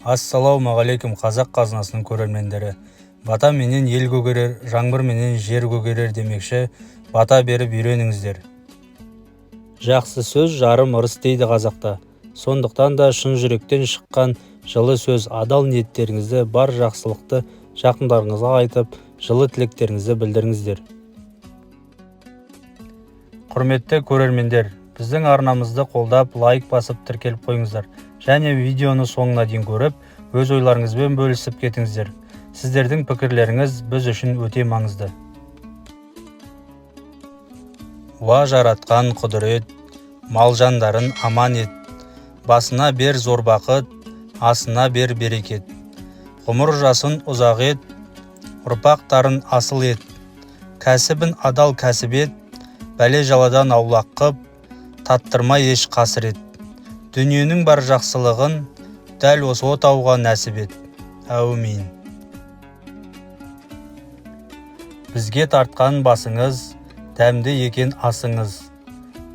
Ассалаумағалейкум қазақ қазынасының көрермендері. Бата менен ел көгерер, жаңбыр менен жер көгерер демекші, бата беріп үйреніңіздер. Жақсы сөз жарым ырыс дейді қазақта. Сондықтан да шын жүректен шыққан жылы сөз, адал ниеттеріңізді, бар жақсылықты жақындарыңызға айтып, жылы тілектеріңізді білдіріңіздер. Құрметті көрермендер, біздің арнамызды қолдап, лайк басып тіркеліп қойыңыздар. Және видеоны соңына дейін көріп, өз ойларыңызбен бөлісіп кетіңіздер. Сіздердің пікірлеріңіз біз үшін өте маңызды. Уа жаратқан құдірет, мал жандарын аман ет. Басына бер зор бақыт, асына бер берекет. Ғұмыр жасын ұзақ ет, ұрпақтарын асыл ет. Кәсібін адал кәсіп ет, бәле жаладан аулақ қып, таттырмай еш қасірет. Дүниенің бар жақсылығын дәл осы отауға нәсіп ет. Әумин. Бізге тартқан басыңыз, дәмді екен асыңыз.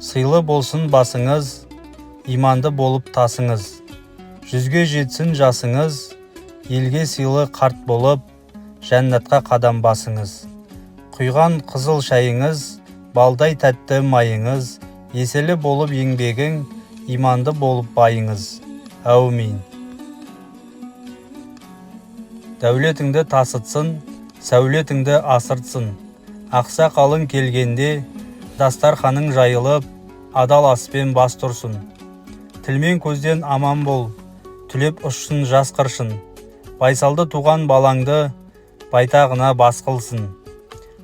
Сыйлы болсын басыңыз, иманды болып тасыңыз. Жүзге жетсін жасыңыз, елге сыйлы қарт болып, жәннатқа қадам басыңыз. Құйған қызыл шайыңыз, балдай тәтті майыңыз, еселі болып еңбегің, иманды болып байыңыз. Әумин. Дәулетіңді тасытсын, сәулетіңді асыртсын. Ақсақалың келгенде, дастарханың жайылып, адал аспен бас тұрсын. Тілмен көзден аман бол, түлеп ұшсын жас қыршын. Байсалды туған балаңды, байтағына бас қылсын.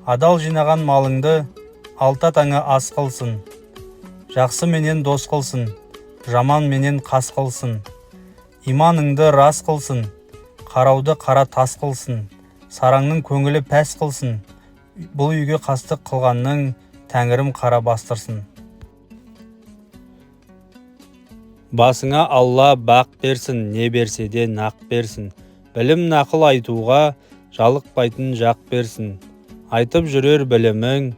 Адал жинаған малыңды, алта таңы ас қылсын. Жақсы менен дос қылсын, жаман менен қас қылсын. Иманыңды рас қылсын, қарауды қара тас қылсын. Сараңның көңілі пәс қылсын. Бұл үйге қастық қылғанның тәңірім қара бастырсын. Басыңа Алла бақ берсін, не берсе де нақ берсін. Білім нақыл айтуға жалықпайтын жақ берсін. Айтып жүрер білімің,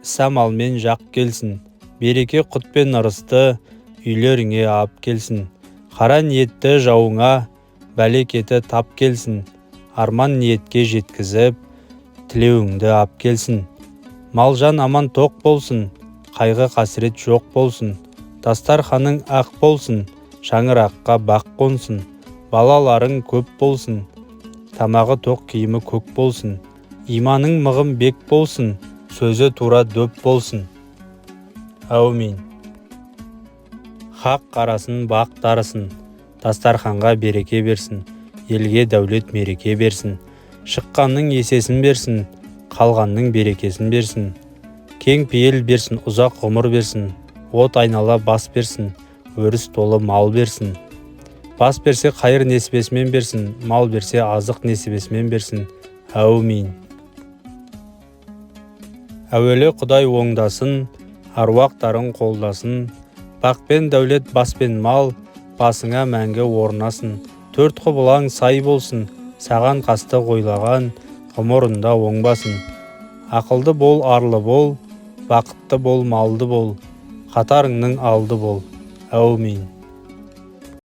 самалмен жақ келсін. Береке құтпен ырысты үйлеріңе ап келсін. Қара ниетті жауыңа бәлекеті тап келсін. Арман ниетке жеткізіп, тілеуіңді ап келсін. Малжан аман тоқ болсын, қайғы қасірет жоқ болсын. Дастарханың ақ болсын, шаңыраққа бақ қонсын. Балаларың көп болсын, тамағы тоқ киімі көк болсын. Иманың мығым бек болсын, сөзі тура дөп болсын. Әумин. Хақ қарасын, бақ дарысын, дастарханға береке берсін, елге дәулет мереке берсін. Шыққанның есесін берсін, қалғанның берекесін берсін. Кең пейіл берсін, ұзақ ғұмыр берсін, от айнала бас берсін, өріс толы мал берсін. Бас берсе қайыр несібесімен берсін, мал берсе азық несібесімен берсін. Әумин. Әуелі Құдай оңдасын, аруақтарың қолдасын. Бақпен дәулет баспен мал, басыңа мәңгі орнасын. Төрт құбылаң сай болсын, саған қастық ойлаған, ғұмырында оңбасын. Ақылды бол, арлы бол, бақытты бол, малды бол, қатарыңның алды бол. Әумин.